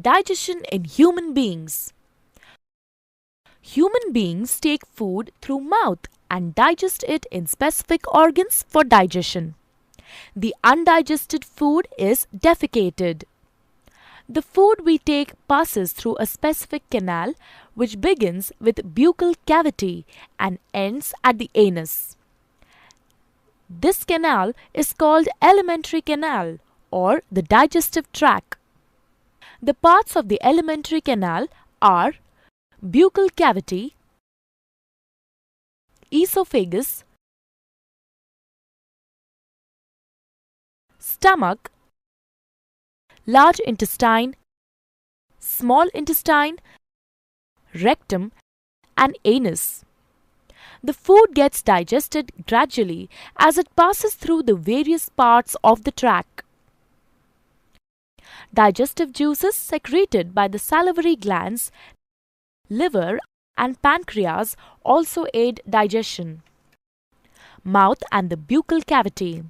Digestion in human beings. Human beings take food through mouth and digest it in specific organs for digestion. The undigested food is defecated. The food we take passes through a specific canal which begins with buccal cavity and ends at the anus. This canal is called alimentary canal or the digestive tract. The parts of the alimentary canal are buccal cavity, esophagus, stomach, large intestine, small intestine, rectum, and anus. The food gets digested gradually as it passes through the various parts of the tract. Digestive juices secreted by the salivary glands, liver, and pancreas also aid digestion. Mouth and the buccal cavity.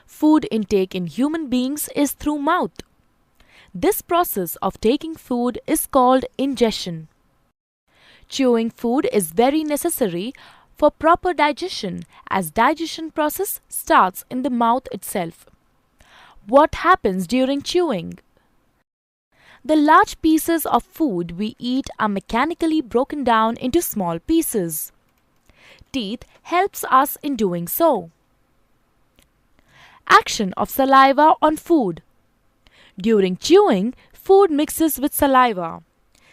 Food intake in human beings is through mouth. This process of taking food is called ingestion. Chewing food is very necessary for proper digestion as digestion process starts in the mouth itself. What happens during chewing? The large pieces of food we eat are mechanically broken down into small pieces. Teeth helps us in doing so. Action of saliva on food. During chewing, food mixes with saliva.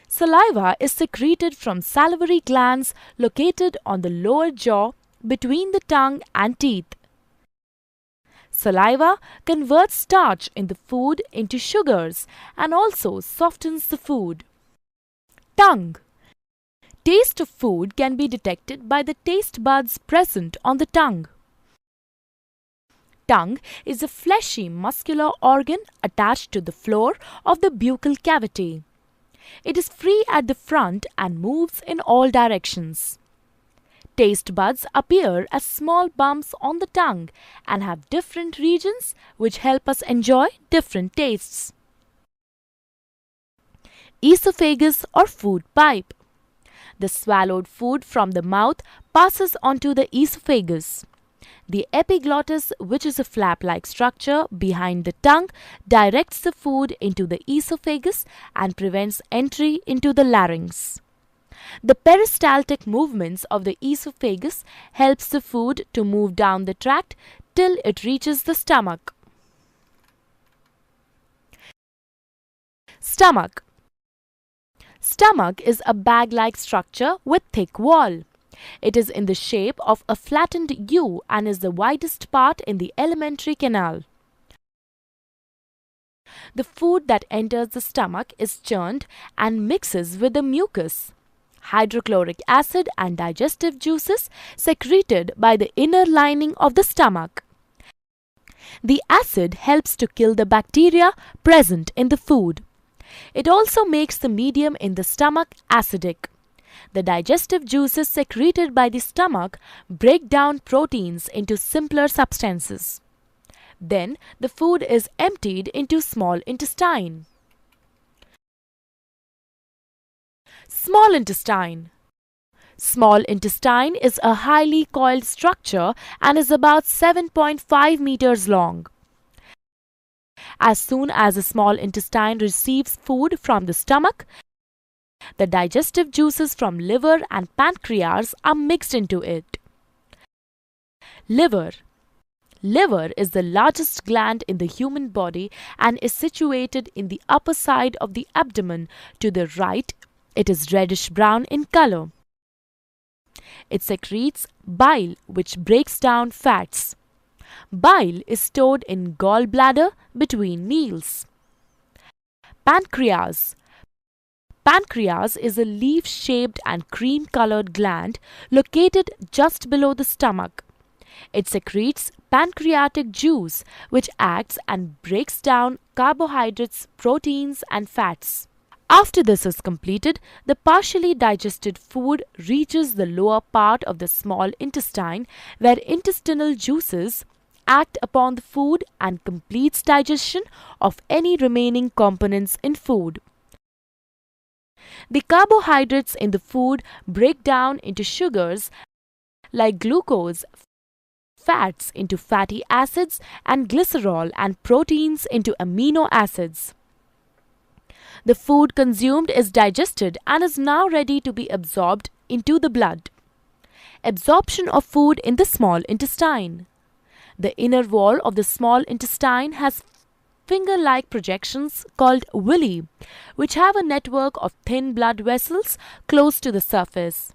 Saliva is secreted from salivary glands located on the lower jaw between the tongue and teeth. Saliva converts starch in the food into sugars and also softens the food. Tongue. Taste of food can be detected by the taste buds present on the tongue. Tongue is a fleshy muscular organ attached to the floor of the buccal cavity. It is free at the front and moves in all directions. Taste buds appear as small bumps on the tongue and have different regions which help us enjoy different tastes. Esophagus or food pipe. The swallowed food from the mouth passes onto the esophagus. The epiglottis, which is a flap-like structure behind the tongue, directs the food into the esophagus and prevents entry into the larynx. The peristaltic movements of the esophagus helps the food to move down the tract till it reaches the stomach. Stomach. Stomach is a bag-like structure with thick wall. It is in the shape of a flattened U and is the widest part in the alimentary canal. The food that enters the stomach is churned and mixes with the mucus, hydrochloric acid and digestive juices secreted by the inner lining of the stomach. The acid helps to kill the bacteria present in the food. It also makes the medium in the stomach acidic. The digestive juices secreted by the stomach break down proteins into simpler substances. Then the food is emptied into small intestine. Small intestine. Small intestine is a highly coiled structure and is about 7.5 meters long. As soon as the small intestine receives food from the stomach, the digestive juices from liver and pancreas are mixed into it. Liver. Liver is the largest gland in the human body and is situated in the upper side of the abdomen. To the right, it is reddish-brown in color. It secretes bile, which breaks down fats. Bile is stored in gallbladder between meals. Pancreas. Pancreas is a leaf-shaped and cream-colored gland located just below the stomach. It secretes pancreatic juice, which acts and breaks down carbohydrates, proteins, and fats. After this is completed, the partially digested food reaches the lower part of the small intestine, where intestinal juices act upon the food and completes digestion of any remaining components in food. The carbohydrates in the food break down into sugars like glucose, fats into fatty acids, and glycerol, and proteins into amino acids. The food consumed is digested and is now ready to be absorbed into the blood. Absorption of food in the small intestine. The inner wall of the small intestine has finger-like projections called villi, which have a network of thin blood vessels close to the surface.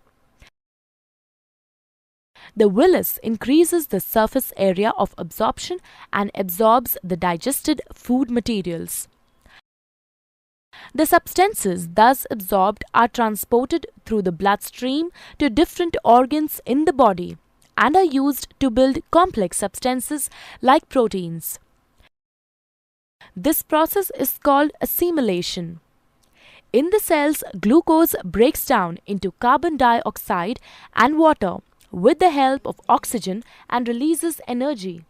The villus increases the surface area of absorption and absorbs the digested food materials. The substances thus absorbed are transported through the bloodstream to different organs in the body and are used to build complex substances like proteins. This process is called assimilation. In the cells, glucose breaks down into carbon dioxide and water with the help of oxygen and releases energy.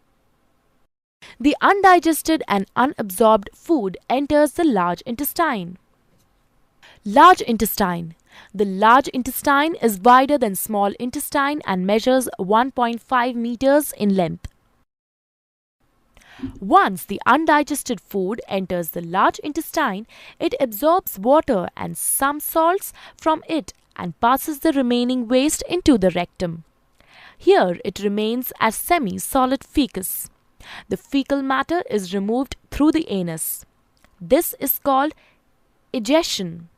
The undigested and unabsorbed food enters the large intestine. Large intestine. The large intestine is wider than small intestine and measures 1.5 meters in length. Once the undigested food enters the large intestine, it absorbs water and some salts from it and passes the remaining waste into the rectum. Here it remains as semi-solid fecus. The fecal matter is removed through the anus. This is called egestion.